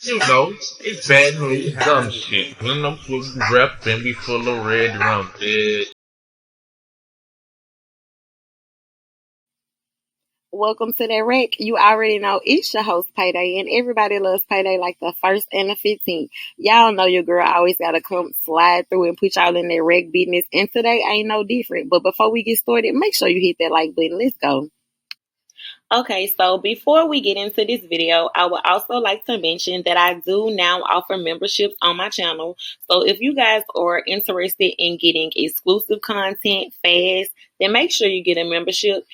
You know, it's bad news, dumb shit. When I'm full of rep and be full of red rum, bitch. Welcome to that rec. You already know it's your host, PayDae, and everybody loves PayDae like the 1st and the 15th. Y'all know your girl always gotta come slide through and put y'all in that rec business, and today ain't no different. But before we get started, make sure you hit that like button. Let's go. Okay, so before we get into this video, I would also like to mention that I do now offer memberships on my channel. So if you guys are interested in getting exclusive content fast, then make sure you get a membership.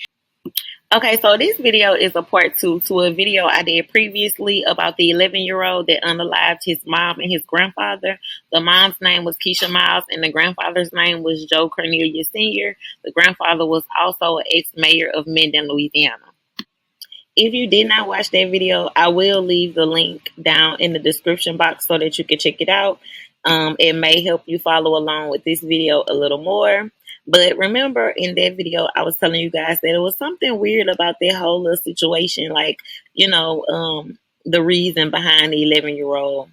Okay, so this video is a part 2 to a video I did previously about the 11-year-old that unalived his mom and his grandfather. The mom's name was Keisha Miles and the grandfather's name was Joe Cornelius Sr. The grandfather was also an ex-mayor of Minden, Louisiana. If you did not watch that video, I will leave the link down in the description box so that you can check it out. It may help you follow along with this video a little more. But remember, in that video, I was telling you guys that it was something weird about that whole little situation. Like, the reason behind the 11-year-old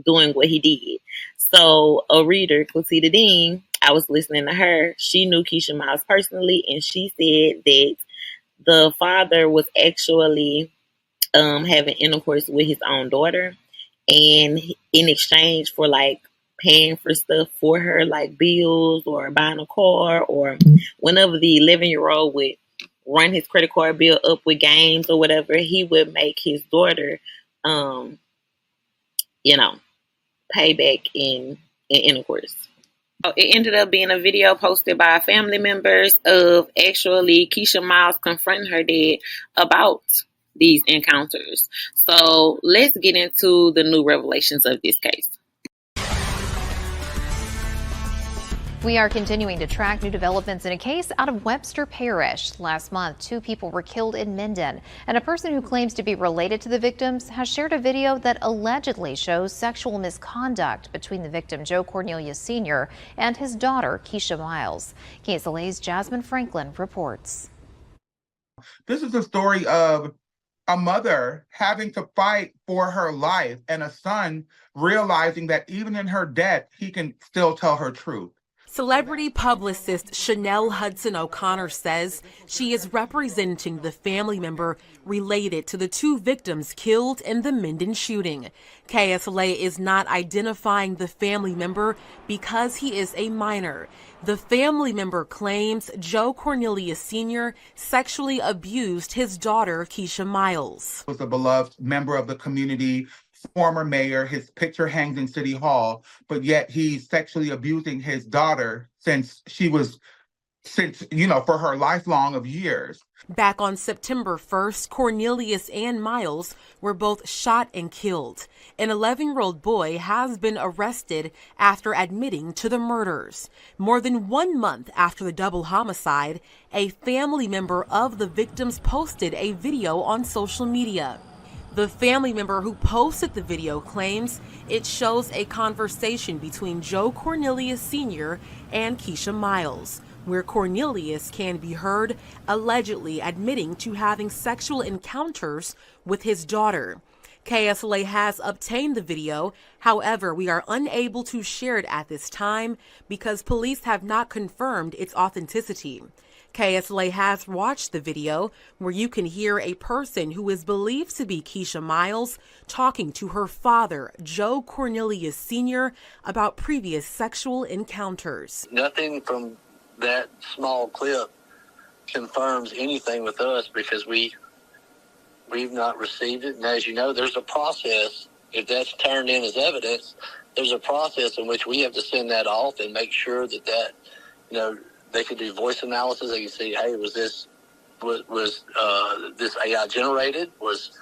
doing what he did. So a reader, Clotilda Dean, I was listening to her. She knew Keisha Miles personally, and she said that the father was actually having intercourse with his own daughter. And in exchange for, like, paying for stuff for her, like bills or buying a car, or whenever the 11-year-old would run his credit card bill up with games or whatever, he would make his daughter, pay back in intercourse. So it ended up being a video posted by family members of actually Keisha Miles confronting her dad about these encounters. So let's get into the new revelations of this case. We are continuing to track new developments in a case out of Webster Parish. Last month, 2 people were killed in Minden, and a person who claims to be related to the victims has shared a video that allegedly shows sexual misconduct between the victim, Joe Cornelius Sr., and his daughter, Keisha Miles. KSLA's Jasmine Franklin reports. This is a story of a mother having to fight for her life and a son realizing that even in her death, he can still tell her truth. Celebrity publicist Chanel Hudson O'Connor says she is representing the family member related to the 2 victims killed in the Minden shooting. KSLA is not identifying the family member because he is a minor. The family member claims Joe Cornelius Sr. sexually abused his daughter, Keisha Miles. He was a beloved member of the community, former mayor. His picture hangs in City Hall, but yet he's sexually abusing his daughter since for her lifelong of years. Back on September 1st, Cornelius and Miles were both shot and killed. An 11-year-old boy has been arrested after admitting to the murders. More than 1 month after the double homicide, a family member of the victims posted a video on social media. The family member who posted the video claims it shows a conversation between Joe Cornelius Sr. and Keisha Miles, where Cornelius can be heard allegedly admitting to having sexual encounters with his daughter. KSLA has obtained the video. However, we are unable to share it at this time because police have not confirmed its authenticity. KSLA has watched the video where you can hear a person who is believed to be Keisha Miles talking to her father, Joe Cornelius Sr., about previous sexual encounters. Nothing from that small clip confirms anything with us because we've not received it. And as you know, there's a process. If that's turned in as evidence, there's a process in which we have to send that off and make sure that they can do voice analysis. They can see, hey, was this AI generated? Is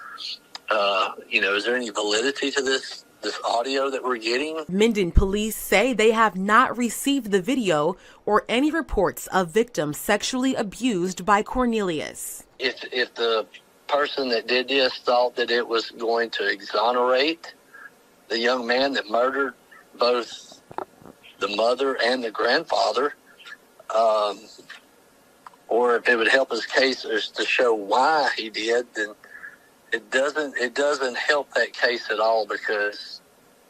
there any validity to this audio that we're getting? Minden police say they have not received the video or any reports of victims sexually abused by Cornelius. If the person that did this thought that it was going to exonerate the young man that murdered both the mother and the grandfather, or if it would help his case to show why he did, then it doesn't help that case at all because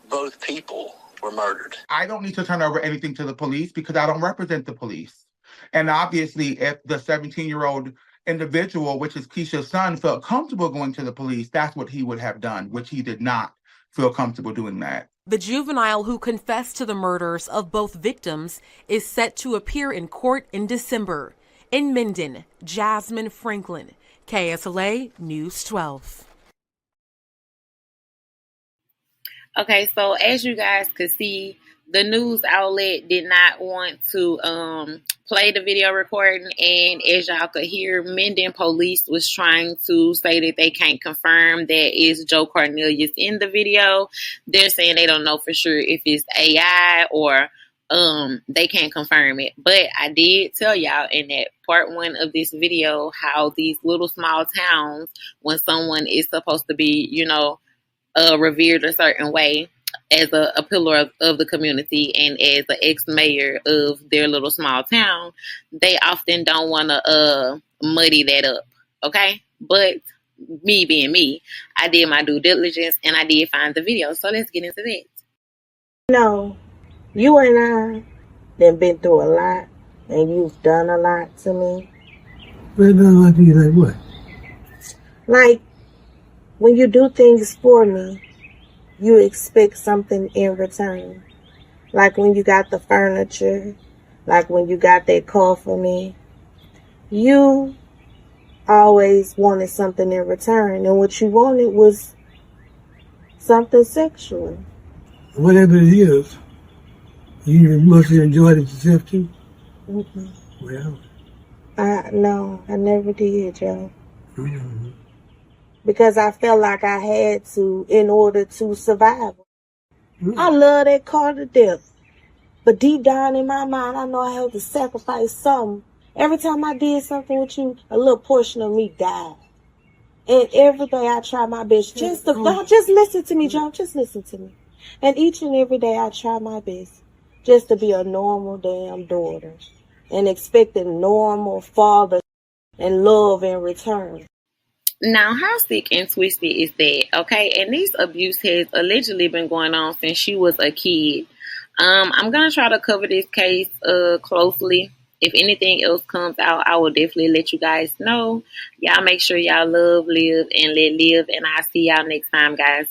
both people were murdered. I don't need to turn over anything to the police because I don't represent the police. And obviously, if the 17-year-old individual, which is Keisha's son, felt comfortable going to the police, that's what he would have done, which he did not feel comfortable doing that. The juvenile who confessed to the murders of both victims is set to appear in court in December. In Minden, Jasmine Franklin, KSLA News 12. Okay, so as you guys could see, the news outlet did not want to play the video recording, and as y'all could hear, Minden police was trying to say that they can't confirm that it's Joe Cornelius in the video. They're saying they don't know for sure if it's AI or they can't confirm it. But I did tell y'all in that part 1 of this video how these little small towns, when someone is supposed to be, you know, revered a certain way as a pillar of the community and as an ex-mayor of their little small town, they often don't want to muddy that up, okay? But me being me, I did my due diligence and I did find the video. So let's get into that. No, you and I done been through a lot and you've done a lot to me. Well, done like you like what? Like, when you do things for me, you expect something in return. Like when you got the furniture, like when you got that car for me. You always wanted something in return, and what you wanted was something sexual. Whatever it is, you must have enjoyed it yourself too? Mm-hmm. Well. No, I never did, Joe. Mm-hmm. Because I felt like I had to in order to survive. Mm-hmm. I love that car to death. But deep down in my mind, I know I had to sacrifice something. Every time I did something with you, a little portion of me died. And every day I try my best just to, don't just listen to me, John, just listen to me. And each and every day I try my best just to be a normal damn daughter and expect a normal father and love in return. Now, how sick and twisted is that? Okay, and this abuse has allegedly been going on since she was a kid. I'm gonna try to cover this case closely. If anything else comes out, I will definitely let you guys know. Y'all make sure y'all love, live, and let live. And I'll see y'all next time, guys.